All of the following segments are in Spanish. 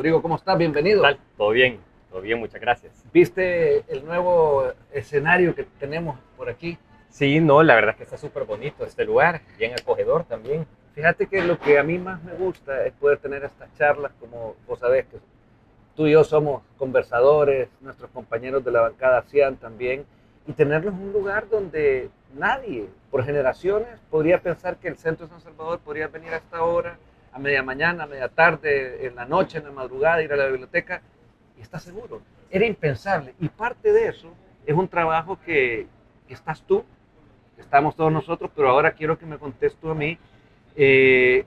Rodrigo, ¿cómo estás? Bienvenido. ¿Qué tal? Todo bien, muchas gracias. ¿Viste el nuevo escenario que tenemos por aquí? Sí, no, la verdad es que está súper bonito este lugar, bien acogedor también. Fíjate que lo que a mí más me gusta es poder tener estas charlas, como vos sabés que tú y yo somos conversadores, nuestros compañeros de la bancada hacían también, y tenerlos en un lugar donde nadie, por generaciones, podría pensar que el centro de San Salvador podría venir a esta hora, a media mañana, a media tarde, en la noche, en la madrugada, ir a la biblioteca, y está seguro. Era impensable, y parte de eso es un trabajo que estás tú, que estamos todos nosotros, pero ahora quiero que me contes tú a mí,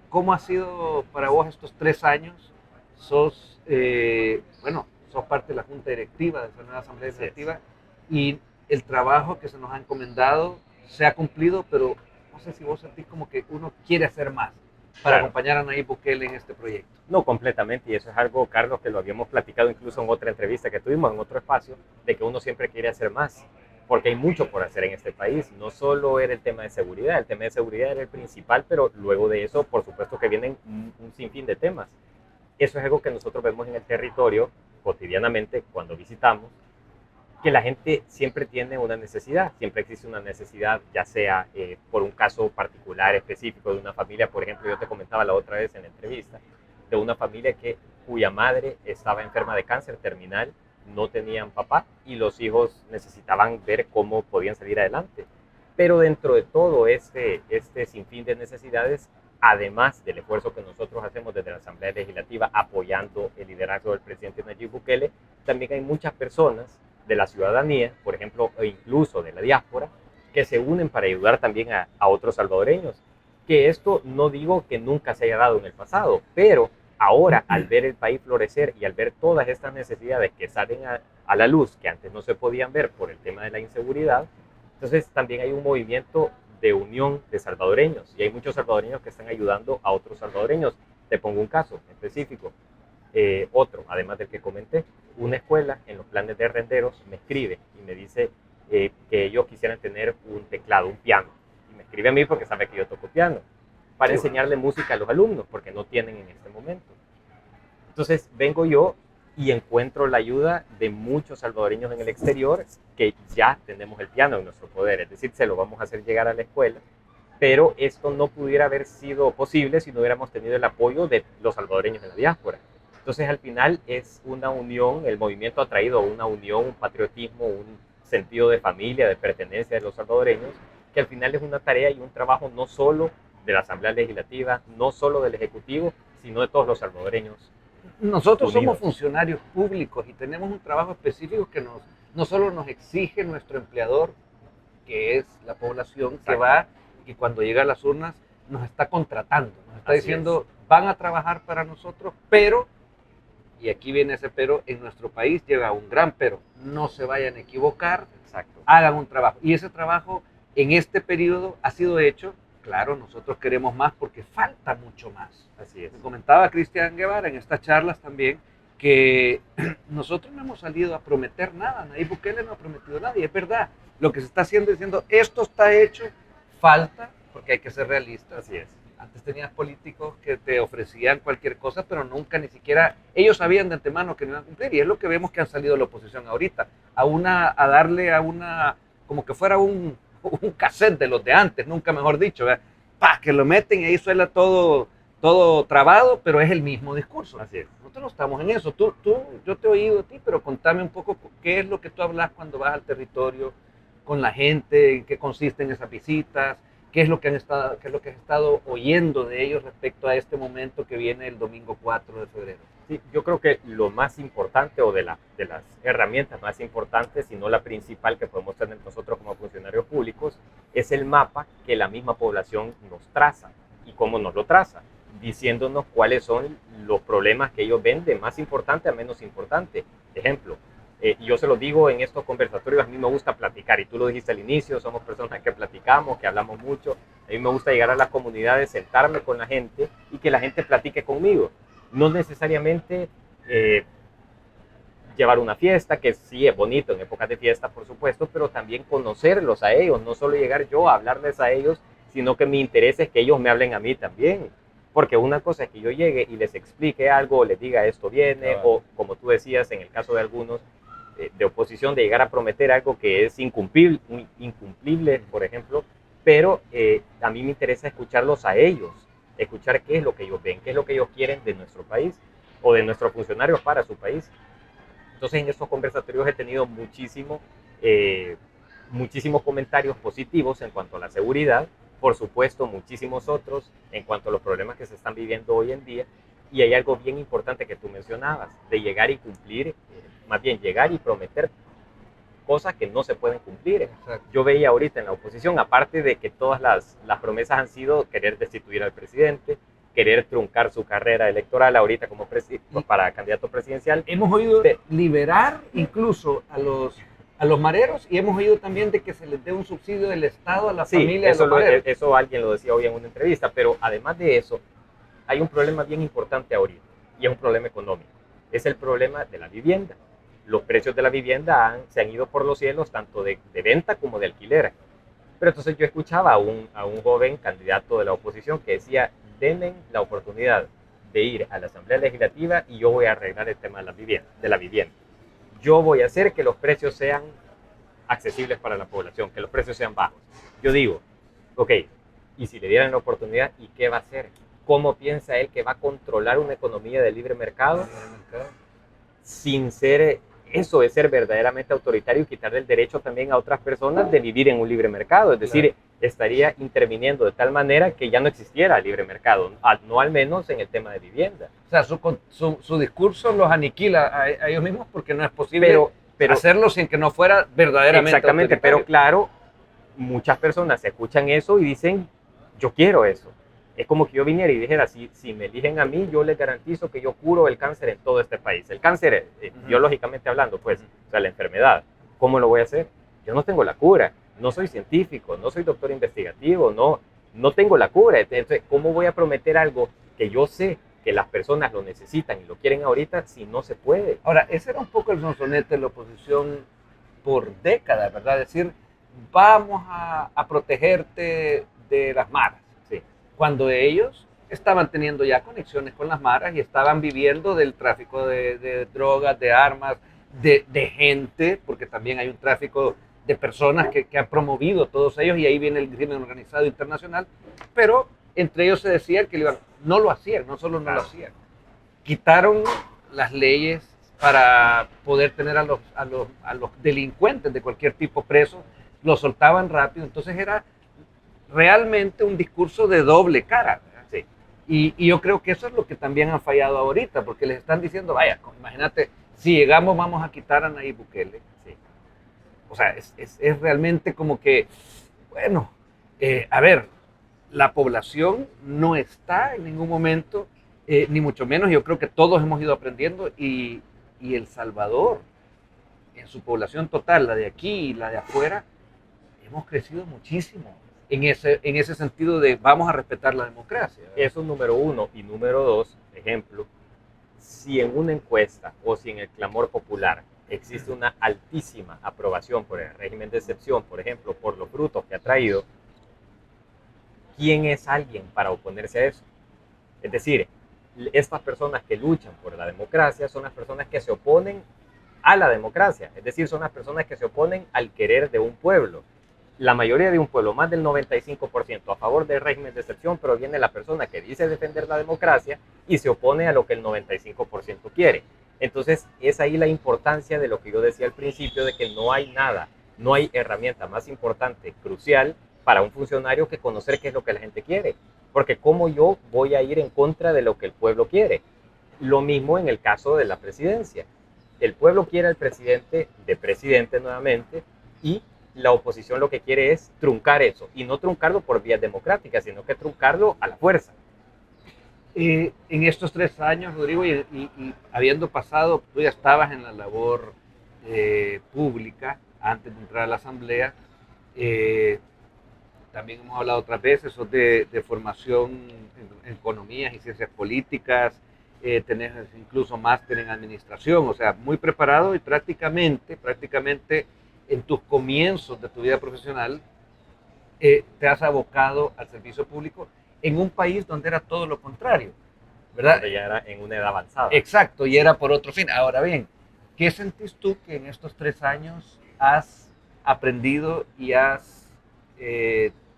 ¿cómo ha sido para vos estos 3 años? Sos parte de la Junta Directiva de esa nueva Asamblea Legislativa y el trabajo que se nos ha encomendado se ha cumplido, pero no sé si vos sentís como que uno quiere hacer más para acompañar a Nayib Bukele en este proyecto. No, completamente, y eso es algo, Carlos, que lo habíamos platicado incluso en otra entrevista que tuvimos en otro espacio, de que uno siempre quiere hacer más, porque hay mucho por hacer en este país. No solo era el tema de seguridad, el tema de seguridad era el principal, pero luego de eso, por supuesto que vienen un sinfín de temas. Eso es algo que nosotros vemos en el territorio cotidianamente cuando visitamos, que la gente siempre tiene una necesidad, siempre existe una necesidad, ya sea por un caso particular, específico de una familia. Por ejemplo, yo te comentaba la otra vez en la entrevista, de una familia cuya madre estaba enferma de cáncer terminal, no tenían papá y los hijos necesitaban ver cómo podían salir adelante. Pero dentro de todo este sinfín de necesidades, además del esfuerzo que nosotros hacemos desde la Asamblea Legislativa apoyando el liderazgo del presidente Nayib Bukele, también hay muchas personas de la ciudadanía, por ejemplo, e incluso de la diáspora, que se unen para ayudar también a otros salvadoreños. Que esto no digo que nunca se haya dado en el pasado, pero ahora al ver el país florecer y al ver todas estas necesidades que salen a la luz, que antes no se podían ver por el tema de la inseguridad, entonces también hay un movimiento de unión de salvadoreños y hay muchos salvadoreños que están ayudando a otros salvadoreños. Te pongo un caso específico. Otro, además del que comenté, una escuela en los planes de renderos me escribe y me dice que ellos quisieran tener un teclado, un piano. Y me escribe a mí porque sabe que yo toco piano, para enseñarle música a los alumnos, porque no tienen en este momento. Entonces vengo yo y encuentro la ayuda de muchos salvadoreños en el exterior que ya tenemos el piano en nuestro poder, es decir, se lo vamos a hacer llegar a la escuela, pero esto no pudiera haber sido posible si no hubiéramos tenido el apoyo de los salvadoreños en la diáspora. Entonces, al final es una unión, el movimiento ha traído una unión, un patriotismo, un sentido de familia, de pertenencia de los salvadoreños, que al final es una tarea y un trabajo no solo de la Asamblea Legislativa, no solo del Ejecutivo, sino de todos los salvadoreños. Nosotros somos funcionarios públicos y tenemos un trabajo específico que no solo nos exige nuestro empleador, que es la población que va y cuando llega a las urnas nos está contratando, nos está diciendo van a trabajar para nosotros, pero, y aquí viene ese pero, en nuestro país llega un gran pero, no se vayan a equivocar, hagan un trabajo. Y ese trabajo en este periodo ha sido hecho. Claro, nosotros queremos más porque falta mucho más. Así es. Me comentaba Cristian Guevara en estas charlas también que nosotros no hemos salido a prometer nada, Nayib Bukele no ha prometido nada, y es verdad, lo que se está haciendo es diciendo, esto está hecho, falta, porque hay que ser realistas. Así es. Antes tenías políticos que te ofrecían cualquier cosa, pero nunca ni siquiera, ellos sabían de antemano que no iban a cumplir, y es lo que vemos que han salido de la oposición ahorita, a darle a una, como que fuera un cassette de los de antes, nunca mejor dicho, ¿verdad? Que lo meten y ahí suena todo trabado, pero es el mismo discurso. Así es. Nosotros no estamos en eso. Yo te he oído a ti, pero contame un poco qué es lo que tú hablas cuando vas al territorio con la gente, en qué consisten esas visitas, qué es lo que has estado oyendo de ellos respecto a este momento que viene el domingo 4 de febrero. Sí, yo creo que lo más importante o de las herramientas más importantes, si no la principal que podemos tener nosotros como funcionarios públicos, es el mapa que la misma población nos traza. ¿Y cómo nos lo traza? Diciéndonos cuáles son los problemas que ellos ven de más importante a menos importante. Ejemplo, yo se lo digo en estos conversatorios, a mí me gusta platicar, y tú lo dijiste al inicio, somos personas que platicamos, que hablamos mucho. A mí me gusta llegar a las comunidades, sentarme con la gente y que la gente platique conmigo. No necesariamente llevar una fiesta, que sí es bonito en épocas de fiesta, por supuesto, pero también conocerlos a ellos, no solo llegar yo a hablarles a ellos, sino que mi interés es que ellos me hablen a mí también, Porque una cosa es que yo llegue y les explique algo, o les diga esto viene, o como tú decías, en el caso de algunos de oposición, de llegar a prometer algo que es incumplible, por ejemplo, pero a mí me interesa escucharlos a ellos, escuchar qué es lo que ellos ven, qué es lo que ellos quieren de nuestro país o de nuestros funcionarios para su país. Entonces en estos conversatorios he tenido muchísimos comentarios positivos en cuanto a la seguridad, por supuesto muchísimos otros en cuanto a los problemas que se están viviendo hoy en día, y hay algo bien importante que tú mencionabas, de llegar y cumplir, más bien llegar y prometer cosas que no se pueden cumplir. Exacto. Yo veía ahorita en la oposición, aparte de que todas las promesas han sido querer destituir al presidente, querer truncar su carrera electoral ahorita como para candidato presidencial. Hemos oído liberar incluso a los mareros, y hemos oído también de que se les dé un subsidio del Estado a la familia de los mareros. Eso alguien lo decía hoy en una entrevista, pero además de eso, hay un problema bien importante ahorita, y es un problema económico. Es el problema de la vivienda. Los precios de la vivienda se han ido por los cielos, tanto de venta como de alquiler. Pero entonces yo escuchaba a un joven candidato de la oposición que decía, denme la oportunidad de ir a la Asamblea Legislativa y yo voy a arreglar el tema de la vivienda. Yo voy a hacer que los precios sean accesibles para la población, que los precios sean bajos. Yo digo, ok, y si le dieran la oportunidad, ¿y qué va a hacer? ¿Cómo piensa él que va a controlar una economía de libre mercado sin ser... Eso es ser verdaderamente autoritario y quitarle el derecho también a otras personas de vivir en un libre mercado. Es decir, estaría interviniendo de tal manera que ya no existiera libre mercado, no al menos en el tema de vivienda. O sea, su discurso los aniquila a ellos mismos porque no es posible pero hacerlo sin que no fuera verdaderamente exactamente, pero claro, muchas personas escuchan eso y dicen, yo quiero eso. Es como que yo viniera y dijera, si me eligen a mí, yo les garantizo que yo curo el cáncer en todo este país. El cáncer, biológicamente hablando, pues, o sea, la enfermedad. ¿Cómo lo voy a hacer? Yo no tengo la cura, no soy científico, no soy doctor investigativo, no tengo la cura. Entonces, ¿cómo voy a prometer algo que yo sé que las personas lo necesitan y lo quieren ahorita si no se puede? Ahora, ese era un poco el sonsonete de la oposición por décadas, ¿verdad? Es decir, vamos a protegerte de las maras. Cuando ellos estaban teniendo ya conexiones con las maras y estaban viviendo del tráfico de drogas, de armas, de gente, porque también hay un tráfico de personas que han promovido todos ellos, y ahí viene el crimen organizado internacional, pero entre ellos se decía que no lo hacían, no solo no lo hacían, quitaron las leyes para poder tener a los delincuentes de cualquier tipo presos, los soltaban rápido, entonces era realmente un discurso de doble cara. Sí. Y yo creo que eso es lo que también han fallado ahorita, porque les están diciendo, vaya, imagínate, si llegamos vamos a quitar a Nayib Bukele. Sí. O sea, es realmente como que, bueno, a ver, la población no está en ningún momento, ni mucho menos, yo creo que todos hemos ido aprendiendo, y El Salvador, en su población total, la de aquí y la de afuera, hemos crecido muchísimo. En ese sentido de vamos a respetar la democracia. Eso es número uno. Y número dos, ejemplo, si en una encuesta o si en el clamor popular existe una altísima aprobación por el régimen de excepción, por ejemplo, por los frutos que ha traído, ¿quién es alguien para oponerse a eso? Es decir, estas personas que luchan por la democracia son las personas que se oponen a la democracia, es decir, son las personas que se oponen al querer de un pueblo. La mayoría de un pueblo, más del 95% a favor del régimen de excepción, pero viene la persona que dice defender la democracia y se opone a lo que el 95% quiere. Entonces, es ahí la importancia de lo que yo decía al principio, de que no hay nada, no hay herramienta más importante, crucial, para un funcionario que conocer qué es lo que la gente quiere. Porque ¿cómo yo voy a ir en contra de lo que el pueblo quiere? Lo mismo en el caso de la presidencia. El pueblo quiere al presidente de presidente nuevamente, y la oposición lo que quiere es truncar eso, y no truncarlo por vías democráticas, sino que truncarlo a la fuerza. En estos 3 años, Rodrigo, y habiendo pasado, tú ya estabas en la labor pública antes de entrar a la Asamblea, también hemos hablado otras veces, sos de formación en economías y ciencias políticas, tenés incluso máster en administración, o sea, muy preparado, y prácticamente en tus comienzos de tu vida profesional te has abocado al servicio público, en un país donde era todo lo contrario, ¿verdad? Donde ya era en una edad avanzada. Exacto, y era por otro fin. Ahora bien, ¿qué sentís tú que en estos 3 años has aprendido y has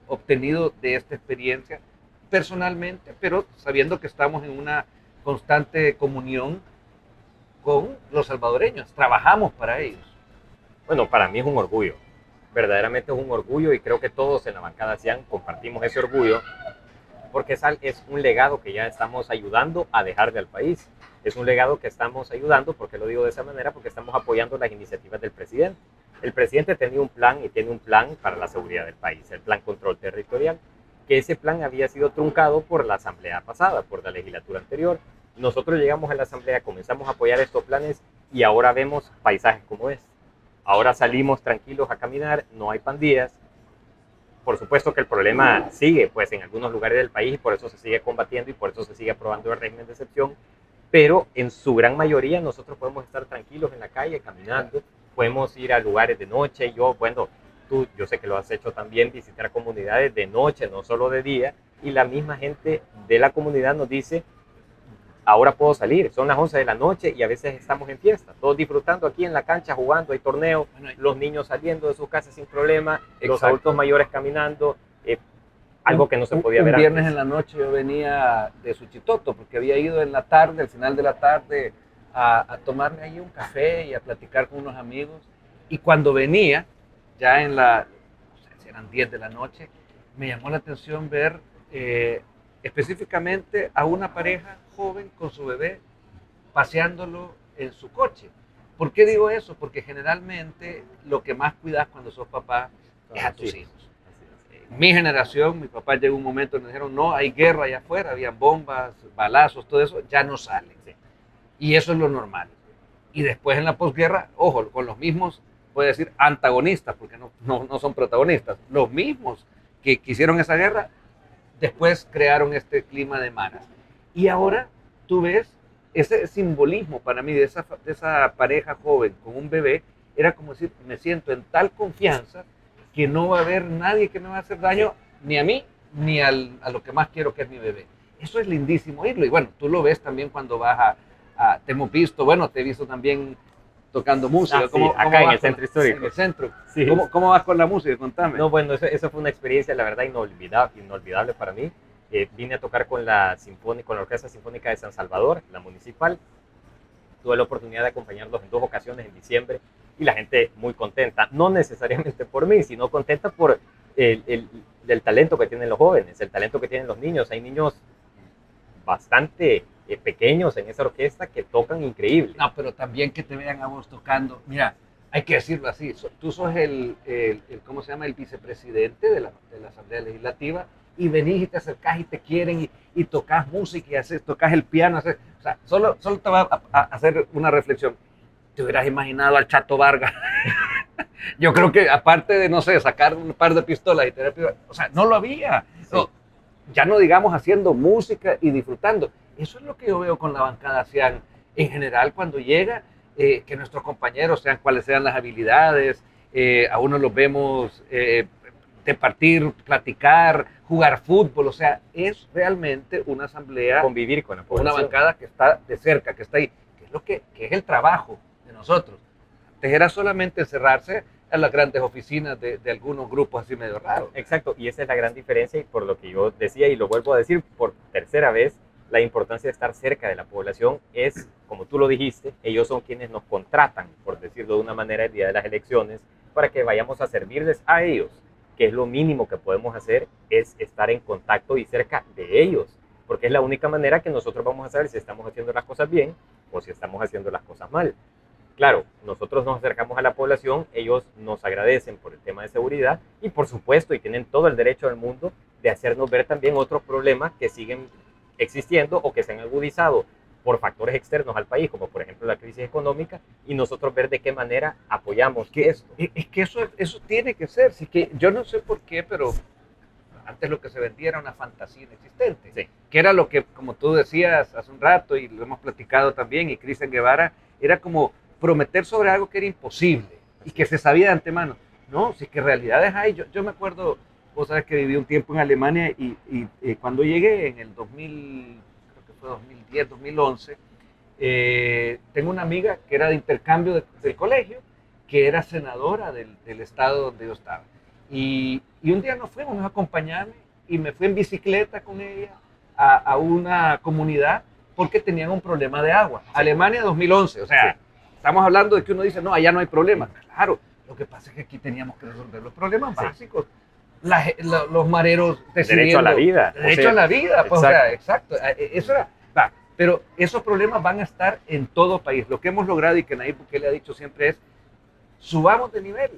obtenido de esta experiencia personalmente, pero sabiendo que estamos en una constante comunión con los salvadoreños, trabajamos para ellos? Bueno, para mí es un orgullo, verdaderamente es un orgullo y creo que todos en la bancada CIAN compartimos ese orgullo porque es un legado que ya estamos ayudando a dejarle al país. Es un legado que estamos ayudando, ¿por qué lo digo de esa manera? Porque estamos apoyando las iniciativas del presidente. El presidente tenía un plan y tiene un plan para la seguridad del país, el plan control territorial, que ese plan había sido truncado por la asamblea pasada, por la legislatura anterior. Nosotros llegamos a la asamblea, comenzamos a apoyar estos planes y ahora vemos paisajes como este. Ahora salimos tranquilos a caminar, no hay pandillas. Por supuesto que el problema sigue pues, en algunos lugares del país y por eso se sigue combatiendo y por eso se sigue aprobando el régimen de excepción, pero en su gran mayoría nosotros podemos estar tranquilos en la calle caminando, podemos ir a lugares de noche. Yo sé que lo has hecho también, visitar comunidades de noche, no solo de día, y la misma gente de la comunidad nos dice, ahora puedo salir, son las 11 de la noche y a veces estamos en fiesta, todos disfrutando aquí en la cancha, jugando, hay torneos, los niños saliendo de sus casas sin problema, los adultos mayores caminando, algo que no se podía ver antes. Un viernes antes. En la noche yo venía de Suchitoto, porque había ido en la tarde, al final de la tarde, a tomarme ahí un café y a platicar con unos amigos, y cuando venía, ya no sé si eran 10 de la noche, me llamó la atención ver específicamente a una pareja joven con su bebé paseándolo en su coche. ¿Por qué digo eso? Porque generalmente lo que más cuidas cuando sos papá es a tus hijos. Mi generación, mi papá llegó un momento en que dijeron, no, hay guerra allá afuera, habían bombas, balazos, todo eso, ya no salen. Y eso es lo normal. Y después en la posguerra, ojo, con los mismos, puede decir antagonistas, porque no son protagonistas, los mismos que hicieron esa guerra, después crearon este clima de maras. Y ahora tú ves ese simbolismo para mí de esa pareja joven con un bebé, era como decir, me siento en tal confianza que no va a haber nadie que me va a hacer daño, ni a mí, ni a lo que más quiero, que es mi bebé. Eso es lindísimo oírlo. Y bueno, tú lo ves también cuando vas te hemos visto, bueno, te he visto también tocando música. ¿Cómo acá en el centro histórico. En el centro. Sí. ¿Cómo vas con la música? Contame. No, bueno, eso fue una experiencia, la verdad, inolvidable para mí. Vine a tocar con la Orquesta Sinfónica de San Salvador, la municipal. Tuve la oportunidad de acompañarlos en 2 ocasiones en diciembre y la gente muy contenta, no necesariamente por mí, sino contenta por el talento que tienen los jóvenes, el talento que tienen los niños. Hay niños bastante pequeños en esa orquesta que tocan increíble. No, pero también que te vean a vos tocando. Mira, hay que decirlo así, tú sos ¿cómo se llama? El vicepresidente de la Asamblea Legislativa, y venís y te acercás y te quieren y tocas música y tocas el piano. O sea, solo te va a hacer una reflexión. ¿Te hubieras imaginado al Chato Vargas? Yo creo que aparte de, no sé, sacar un par de pistolas y tener, o sea, no lo había. Sí. No, ya no digamos haciendo música y disfrutando. Eso es lo que yo veo con la bancada CIAN en general cuando llega, que nuestros compañeros, sean cuales sean las habilidades, a uno los vemos departir, platicar, jugar fútbol, o sea, es realmente una asamblea, convivir con la población, una bancada que está de cerca, que está ahí, que es el trabajo de nosotros. Antes era solamente encerrarse a las grandes oficinas de algunos grupos así medio raros. Exacto, y esa es la gran diferencia, y por lo que yo decía y lo vuelvo a decir por tercera vez, la importancia de estar cerca de la población es, como tú lo dijiste, ellos son quienes nos contratan, por decirlo de una manera, el día de las elecciones, para que vayamos a servirles a ellos, que es lo mínimo que podemos hacer, es estar en contacto y cerca de ellos, porque es la única manera que nosotros vamos a saber si estamos haciendo las cosas bien o si estamos haciendo las cosas mal. Claro, nosotros nos acercamos a la población, ellos nos agradecen por el tema de seguridad y por supuesto, y tienen todo el derecho del mundo de hacernos ver también otros problemas que siguen existiendo o que se han agudizado por factores externos al país, como por ejemplo la crisis económica, y nosotros ver de qué manera apoyamos esto. Es que eso tiene que ser, sí, que yo no sé por qué, pero antes lo que se vendía era una fantasía inexistente, sí, que era lo que, como tú decías hace un rato, y lo hemos platicado también, y Cristian Guevara, era como prometer sobre algo que era imposible, y que se sabía de antemano. No, si es que realidades hay. Yo me acuerdo vos sabes que viví un tiempo en Alemania y cuando llegué en el 2000, creo que fue 2010, 2011, tengo una amiga que era de intercambio del colegio, que era senadora del estado donde yo estaba. Y un día nos fuimos a acompañarme y me fui en bicicleta con ella a una comunidad porque tenían un problema de agua. Sí. Alemania 2011, o sea, sí. Estamos hablando de que uno dice, no, allá no hay problemas. Claro, lo que pasa es que aquí teníamos que resolver los problemas básicos. Los mareros decidiendo. Derecho a la vida. Derecho a la vida, pues, o sea, exacto. Eso era, pero esos problemas van a estar en todo país. Lo que hemos logrado y que Nayib Bukele ha dicho siempre es, subamos de nivel.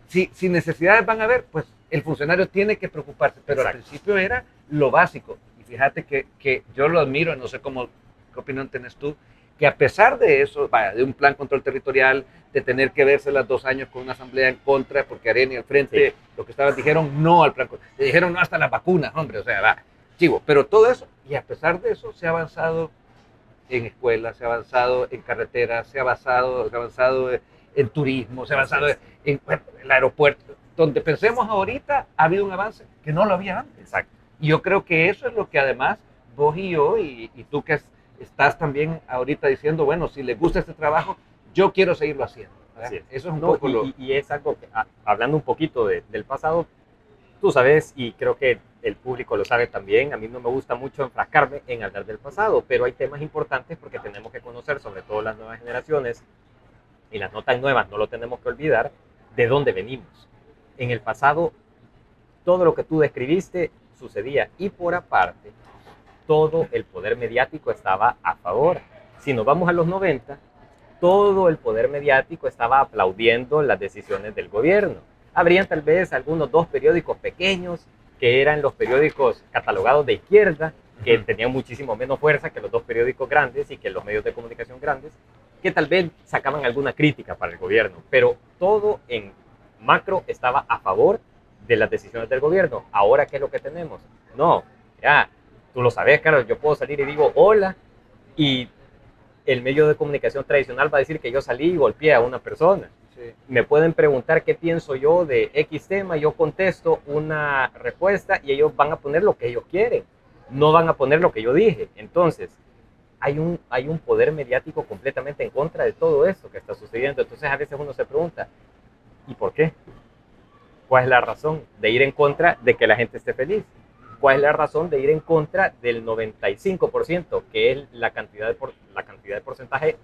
Si necesidades van a haber, pues el funcionario tiene que preocuparse, pero al principio era lo básico. Y fíjate que yo lo admiro, no sé qué opinión tenés tú, que a pesar de eso, de un plan control territorial, de tener que verse las 2 años con una asamblea en contra, porque Arena y al frente, lo que estaban, dijeron no al plan, le dijeron no hasta las vacunas, hombre, o sea, chivo, pero todo eso, y a pesar de eso, se ha avanzado en escuelas, se ha avanzado en carreteras, se ha avanzado en turismo, se ha avanzado en el aeropuerto. Donde pensemos ahorita, ha habido un avance que no lo había antes. Exacto. Y yo creo que eso es lo que además vos y yo, y tú que estás también ahorita diciendo, bueno, si les gusta este trabajo, yo quiero seguirlo haciendo. Así es. Eso es un poco y es algo que, hablando un poquito del pasado, tú sabes, y creo que el público lo sabe también, a mí no me gusta mucho enfrascarme en hablar del pasado, pero hay temas importantes porque tenemos que conocer, sobre todo las nuevas generaciones, y las no tan nuevas, no lo tenemos que olvidar, de dónde venimos. En el pasado, todo lo que tú describiste sucedía, y por aparte, todo el poder mediático estaba a favor. Si nos vamos a los 90, todo el poder mediático estaba aplaudiendo las decisiones del gobierno. Habrían tal vez algunos 2 periódicos pequeños, que eran los periódicos catalogados de izquierda, que tenían muchísimo menos fuerza que los 2 periódicos grandes y que los medios de comunicación grandes, que tal vez sacaban alguna crítica para el gobierno, pero todo en macro estaba a favor de las decisiones del gobierno. Ahora, ¿qué es lo que tenemos? No, ya, tú lo sabes, Carlos, yo puedo salir y digo hola, y el medio de comunicación tradicional va a decir que yo salí y golpeé a una persona. Sí. Me pueden preguntar qué pienso yo de X tema, yo contesto una respuesta y ellos van a poner lo que ellos quieren, no van a poner lo que yo dije. Entonces, hay un poder mediático completamente en contra de todo esto que está sucediendo. Entonces, a veces uno se pregunta, ¿y por qué? ¿Cuál es la razón de ir en contra de que la gente esté feliz? ¿Cuál es la razón de ir en contra del 95%, que es la cantidad de porcentaje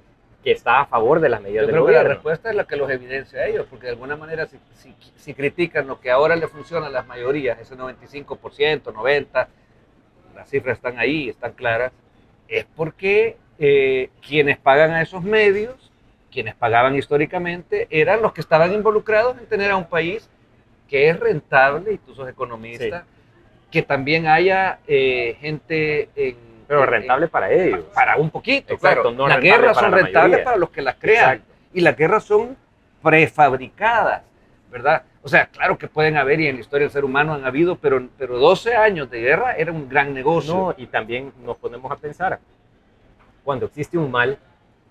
que está a favor de las medidas del gobierno? Yo creo que la respuesta es la que los evidencia a ellos, porque de alguna manera si critican lo que ahora le funciona a las mayorías, ese 95%, 90%, las cifras están ahí, están claras, es porque quienes pagan a esos medios, quienes pagaban históricamente, eran los que estaban involucrados en tener a un país que es rentable, y tú sos economista, sí, que también haya gente pero rentable para ellos. Para un poquito, exacto, claro. No las guerras son rentables para los que las crean. Exacto. Y las guerras son prefabricadas, ¿verdad? O sea, claro que pueden haber, y en la historia del ser humano han habido, pero 12 años de guerra era un gran negocio. No, y también nos ponemos a pensar, cuando existe un mal,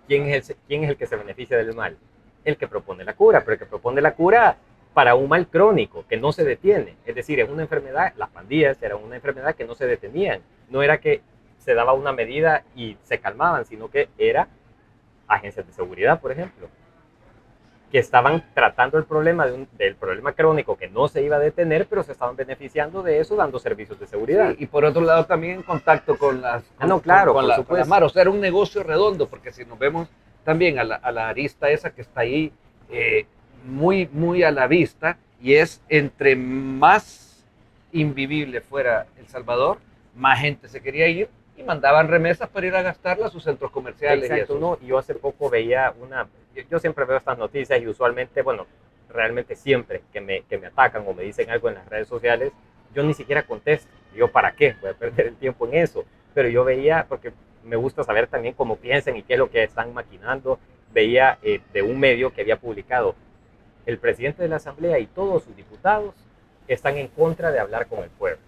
¿quién es el que se beneficia del mal? El que propone la cura, pero el que propone la cura para un mal crónico que no se detiene. Es decir, es una enfermedad, las pandillas eran una enfermedad que no se detenían. No era que se daba una medida y se calmaban, sino que era agencias de seguridad, por ejemplo, que estaban tratando el problema del problema crónico que no se iba a detener, pero se estaban beneficiando de eso dando servicios de seguridad. Sí, y por otro lado también en contacto con las... con las maras. O sea, era un negocio redondo, porque si nos vemos también a la arista esa que está ahí, muy, muy a la vista, y es entre más invivible fuera El Salvador, más gente se quería ir y mandaban remesas para ir a gastarla a sus centros comerciales. Exacto, y eso. No, yo hace poco veía yo siempre veo estas noticias y usualmente, bueno, realmente siempre que me atacan o me dicen algo en las redes sociales, yo ni siquiera contesto. Digo, ¿para qué? Voy a perder el tiempo en eso. Pero yo veía, porque me gusta saber también cómo piensan y qué es lo que están maquinando, veía de un medio que había publicado: el presidente de la Asamblea y todos sus diputados están en contra de hablar con el pueblo.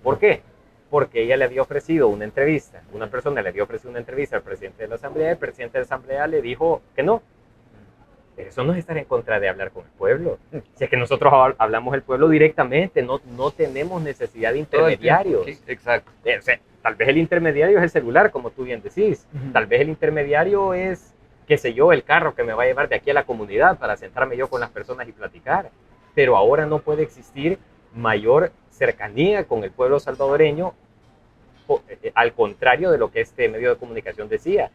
¿Por qué? Porque ella le había ofrecido una entrevista, una persona le había ofrecido una entrevista al presidente de la Asamblea, y el presidente de la Asamblea le dijo que no. Eso no es estar en contra de hablar con el pueblo. Si es que nosotros hablamos el pueblo directamente, no tenemos necesidad de intermediarios. Sí, exacto. O sea, tal vez el intermediario es el celular, como tú bien decís. Tal vez el intermediario es, qué sé yo, el carro que me va a llevar de aquí a la comunidad para sentarme yo con las personas y platicar. Pero ahora no puede existir mayor cercanía con el pueblo salvadoreño, al contrario de lo que este medio de comunicación decía.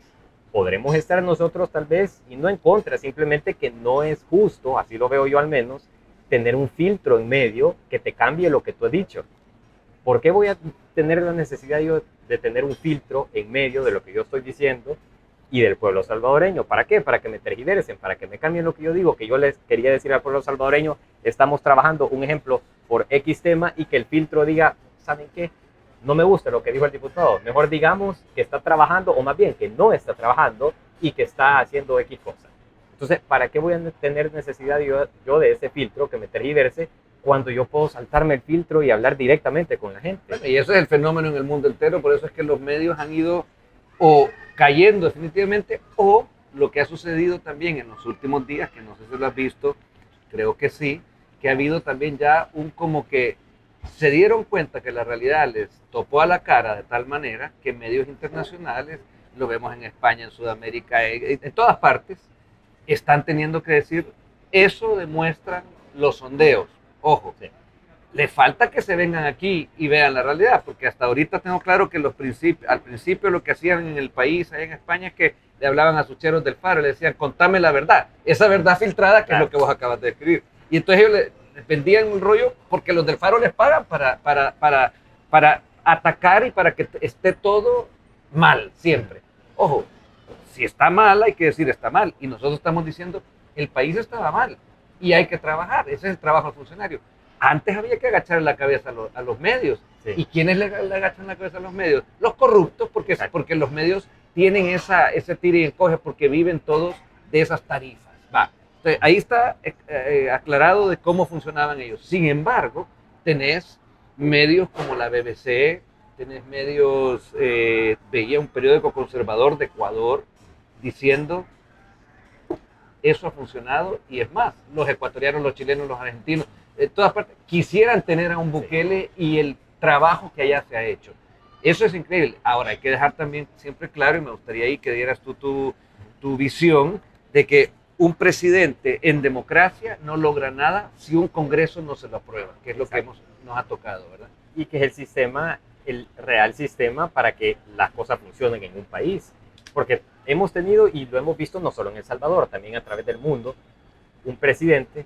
Podremos estar nosotros tal vez, y no en contra, simplemente que no es justo, así lo veo yo al menos, tener un filtro en medio que te cambie lo que tú has dicho. ¿Por qué voy a tener la necesidad yo de tener un filtro en medio de lo que yo estoy diciendo y del pueblo salvadoreño? ¿Para qué? Para que me tergiversen, para que me cambien lo que yo digo, que yo les quería decir al pueblo salvadoreño, estamos trabajando, un ejemplo, por X tema, y que el filtro diga, ¿saben qué? No me gusta lo que dijo el diputado, mejor digamos que está trabajando, o más bien que no está trabajando y que está haciendo X cosa. Entonces, ¿para qué voy a tener necesidad yo de ese filtro que me tergiverse cuando yo puedo saltarme el filtro y hablar directamente con la gente? Bueno, y ese es el fenómeno en el mundo entero, por eso es que los medios han ido o cayendo definitivamente, o lo que ha sucedido también en los últimos días, que no sé si lo has visto, creo que sí, que ha habido también ya un como que se dieron cuenta que la realidad les topó a la cara de tal manera que medios internacionales, lo vemos en España, en Sudamérica, en todas partes, están teniendo que decir, eso demuestran los sondeos. Ojo, sí, le falta que se vengan aquí y vean la realidad, porque hasta ahorita tengo claro que al principio lo que hacían en el país, allá en España, es que le hablaban a sus cheros del Faro, le decían, contame la verdad, esa verdad filtrada, que claro, es lo que vos acabas de describir. Y entonces ellos les vendían un rollo porque los del Faro les pagan para atacar y para que esté todo mal, siempre. Ojo, si está mal, hay que decir está mal. Y nosotros estamos diciendo, el país estaba mal y hay que trabajar. Ese es el trabajo del funcionario. Antes había que agachar la cabeza a los medios. Sí. ¿Y quiénes le agachan la cabeza a los medios? Los corruptos, porque los medios tienen ese tira y encoge, porque viven todos de esas tarifas. Va. Entonces, ahí está aclarado de cómo funcionaban ellos. Sin embargo, tenés medios como la BBC, tenés medios, veía un periódico conservador de Ecuador diciendo, eso ha funcionado, y es más, los ecuatorianos, los chilenos, los argentinos, de todas partes, quisieran tener a un Bukele y el trabajo que allá se ha hecho. Eso es increíble. Ahora, hay que dejar también siempre claro, y me gustaría ahí que dieras tú tu visión, de que un presidente en democracia no logra nada si un Congreso no se lo aprueba, que es lo que nos ha tocado, ¿verdad? Y que es el sistema, el real sistema para que las cosas funcionen en un país. Porque hemos tenido, y lo hemos visto no solo en El Salvador, también a través del mundo, un presidente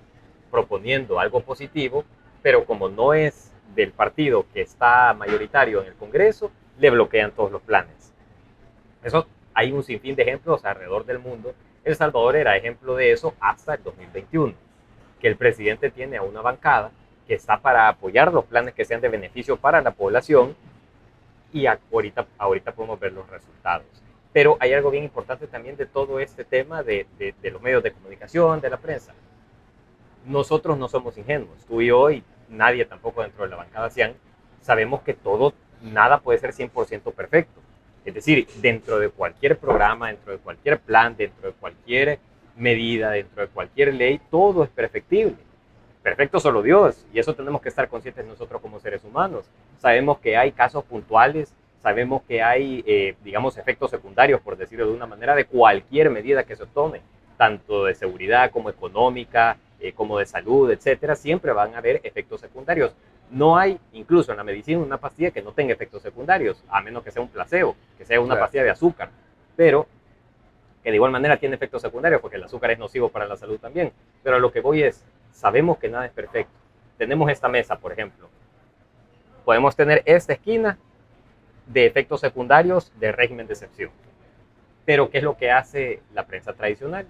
proponiendo algo positivo, pero como no es del partido que está mayoritario en el Congreso, le bloquean todos los planes. Eso hay un sinfín de ejemplos alrededor del mundo. El Salvador era ejemplo de eso hasta el 2021, que el presidente tiene a una bancada que está para apoyar los planes que sean de beneficio para la población, y ahorita podemos ver los resultados. Pero hay algo bien importante también de todo este tema de los medios de comunicación, de la prensa. Nosotros no somos ingenuos, tú y yo, y nadie tampoco dentro de la bancada CIAN, sabemos que nada puede ser 100% perfecto. Es decir, dentro de cualquier programa, dentro de cualquier plan, dentro de cualquier medida, dentro de cualquier ley, todo es perfectible. Perfecto solo Dios, y eso tenemos que estar conscientes nosotros como seres humanos. Sabemos que hay casos puntuales, sabemos que hay, digamos, efectos secundarios, por decirlo de una manera, de cualquier medida que se tome, tanto de seguridad como económica, como de salud, etcétera. Siempre van a haber efectos secundarios. No hay, incluso en la medicina, una pastilla que no tenga efectos secundarios, a menos que sea un placebo, que sea una pastilla de azúcar, pero que de igual manera tiene efectos secundarios, porque el azúcar es nocivo para la salud también. Pero a lo que voy es, sabemos que nada es perfecto. Tenemos esta mesa, por ejemplo. Podemos tener esta esquina de efectos secundarios del régimen de excepción. Pero ¿qué es lo que hace la prensa tradicional?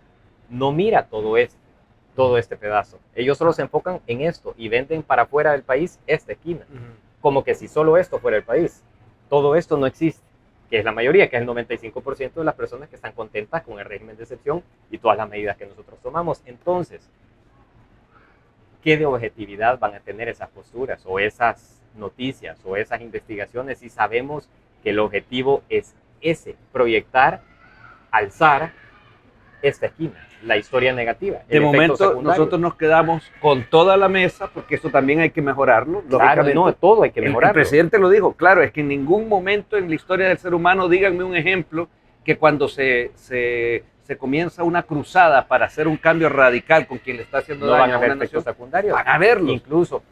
No mira todo este pedazo. Ellos solo se enfocan en esto y venden para fuera del país esta esquina. Como que si solo esto fuera el país. Todo esto no existe, que es la mayoría, que es el 95% de las personas que están contentas con el régimen de excepción y todas las medidas que nosotros tomamos. Entonces, ¿qué de objetividad van a tener esas posturas o esas noticias o esas investigaciones si sabemos que el objetivo es ese, proyectar, alzar esta esquina, la historia negativa. De momento nosotros nos quedamos con toda la mesa, porque eso también hay que mejorarlo. Claro, no, todo hay que mejorarlo. El presidente lo dijo, claro, es que en ningún momento en la historia del ser humano, díganme un ejemplo, que cuando se comienza una cruzada para hacer un cambio radical con quien le está haciendo no daño van a a haber una efectos nación, secundarios. van a verlos. Incluso,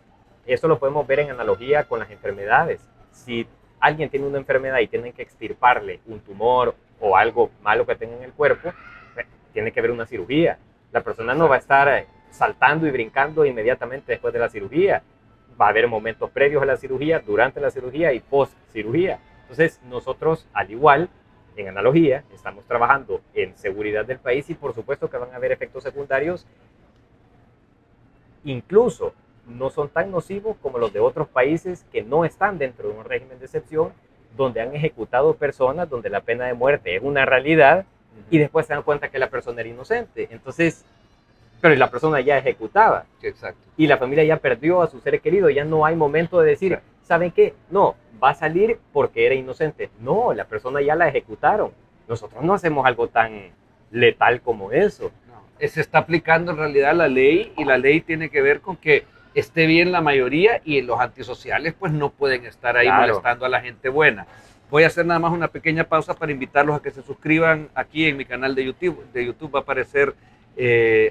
eso lo podemos ver en analogía con las enfermedades. Si alguien tiene una enfermedad y tienen que extirparle un tumor o algo malo que tenga en el cuerpo, tiene que haber una cirugía. La persona no va a estar saltando y brincando inmediatamente después de la cirugía. Va a haber momentos previos a la cirugía, durante la cirugía y post cirugía. Entonces, nosotros, al igual, en analogía, estamos trabajando en seguridad del país y por supuesto que van a haber efectos secundarios. Incluso no son tan nocivos como los de otros países que no están dentro de un régimen de excepción, donde han ejecutado personas, donde la pena de muerte es una realidad y después se dan cuenta que la persona era inocente. Entonces, pero la persona ya ejecutaba. Exacto. Y la familia ya perdió a su ser querido, ya no hay momento de decir, ¿saben qué? No, va a salir porque era inocente. No, la persona ya la ejecutaron. Nosotros no hacemos algo tan letal como eso. No, se está aplicando en realidad la ley y la ley tiene que ver con que esté bien la mayoría y los antisociales pues no pueden estar ahí molestando a la gente buena. Voy a hacer nada más una pequeña pausa para invitarlos a que se suscriban aquí en mi canal de YouTube. De YouTube va a aparecer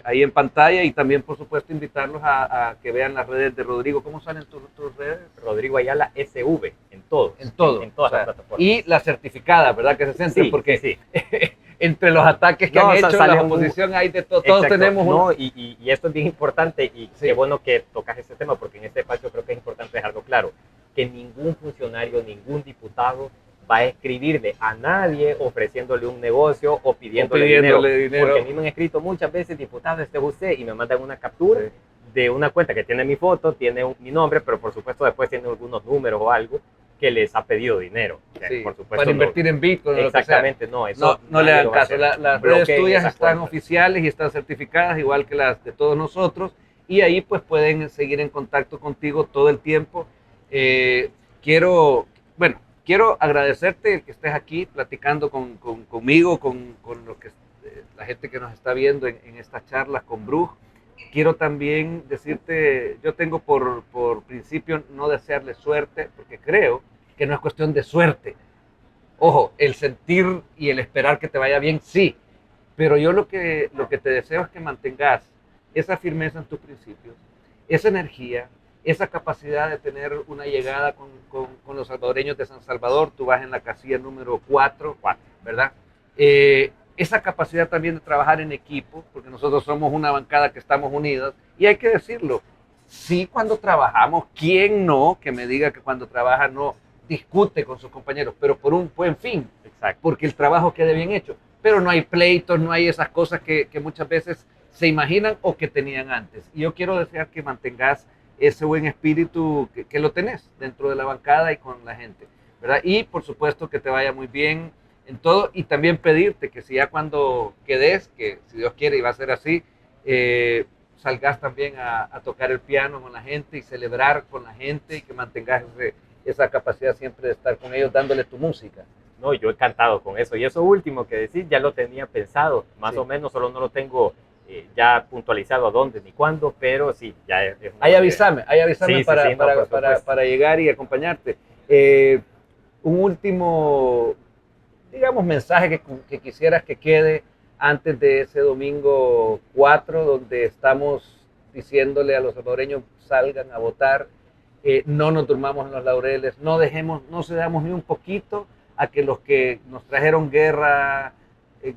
ahí en pantalla y también por supuesto invitarlos a que vean las redes de Rodrigo. ¿Cómo salen tus redes? Rodrigo Ayala SV, en todo. En todo. En todas las plataformas. Y la certificada, ¿verdad? Que se sienten, sí, porque sí. entre los ataques que han hecho la oposición hay de todo. Todos tenemos uno. Y esto es bien importante y qué bueno que tocas este tema, porque en este espacio creo que es importante dejarlo claro, que ningún funcionario, ningún diputado va a escribirle a nadie ofreciéndole un negocio o pidiéndole dinero. Porque a mí me han escrito muchas veces, diputado, este es usted, y me mandan una captura de una cuenta que tiene mi foto, tiene mi nombre, pero por supuesto después tiene algunos números o algo que les ha pedido dinero. Sí, por supuesto, para invertir en Bitcoin. Exactamente, no, eso no le hagan caso. Las redes tuyas están oficiales y están certificadas, igual que las de todos nosotros, y ahí pues pueden seguir en contacto contigo todo el tiempo. Quiero agradecerte que estés aquí platicando conmigo, con la gente que nos está viendo en estas charlas con Bruj. Quiero también decirte, yo tengo por principio no desearle suerte, porque creo que no es cuestión de suerte. Ojo, el sentir y el esperar que te vaya bien, sí, pero yo lo que te deseo es que mantengas esa firmeza en tus principios, esa energía, esa capacidad de tener una llegada con los salvadoreños de San Salvador. Tú vas en la casilla número 4, ¿verdad? Esa capacidad también de trabajar en equipo, porque nosotros somos una bancada que estamos unidas, y hay que decirlo, sí, cuando trabajamos, ¿quién no? Que me diga que cuando trabaja no discute con sus compañeros, pero por un buen fin. Exacto. Porque el trabajo quede bien hecho. Pero no hay pleitos, no hay esas cosas que muchas veces se imaginan o que tenían antes. Y yo quiero desear que mantengas ese buen espíritu que lo tenés dentro de la bancada y con la gente, ¿verdad? Y por supuesto que te vaya muy bien en todo, y también pedirte que si ya cuando quedes, que si Dios quiere y va a ser así, salgas también a tocar el piano con la gente y celebrar con la gente, y que mantengas esa capacidad siempre de estar con ellos dándole tu música. No, yo encantado con eso. Y eso último que decís, ya lo tenía pensado, más o menos, solo no lo tengo ya puntualizado a dónde ni cuándo, pero sí, ya es ahí avísame sí, para llegar y acompañarte. Un último, digamos, mensaje que quisieras que quede antes de ese domingo 4, donde estamos diciéndole a los salvadoreños: salgan a votar, no nos durmamos en los laureles, no cedamos ni un poquito a que los que nos trajeron guerra,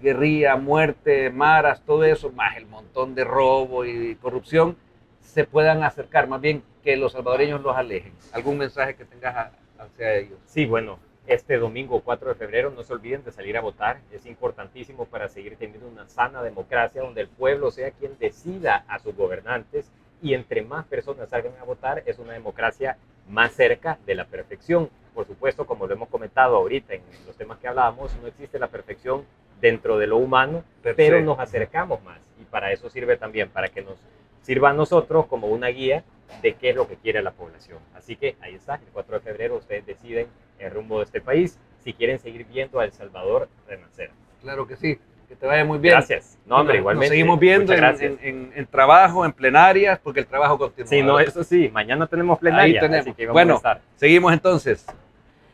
guerrilla, muerte, maras, todo eso, más el montón de robo y corrupción, se puedan acercar, más bien que los salvadoreños los alejen. ¿Algún mensaje que tengas hacia ellos? Sí, bueno, este domingo 4 de febrero no se olviden de salir a votar. Es importantísimo para seguir teniendo una sana democracia donde el pueblo sea quien decida a sus gobernantes, y entre más personas salgan a votar es una democracia más cerca de la perfección. Por supuesto, como lo hemos comentado ahorita en los temas que hablábamos, no existe la perfección dentro de lo humano, pero nos acercamos más, y para eso sirve también, para que nos sirva a nosotros como una guía de qué es lo que quiere la población. Así que ahí está, el 4 de febrero ustedes deciden el rumbo de este país, si quieren seguir viendo a El Salvador renacer. Claro que sí. Que te vaya muy bien. Gracias. No, hombre, Nos igualmente. seguimos viendo Muchas gracias. en trabajo, en plenarias, porque el trabajo continúa. Sí, no, eso sí, mañana tenemos plenaria, Ahí tenemos. así que vamos Bueno, a estar. seguimos entonces.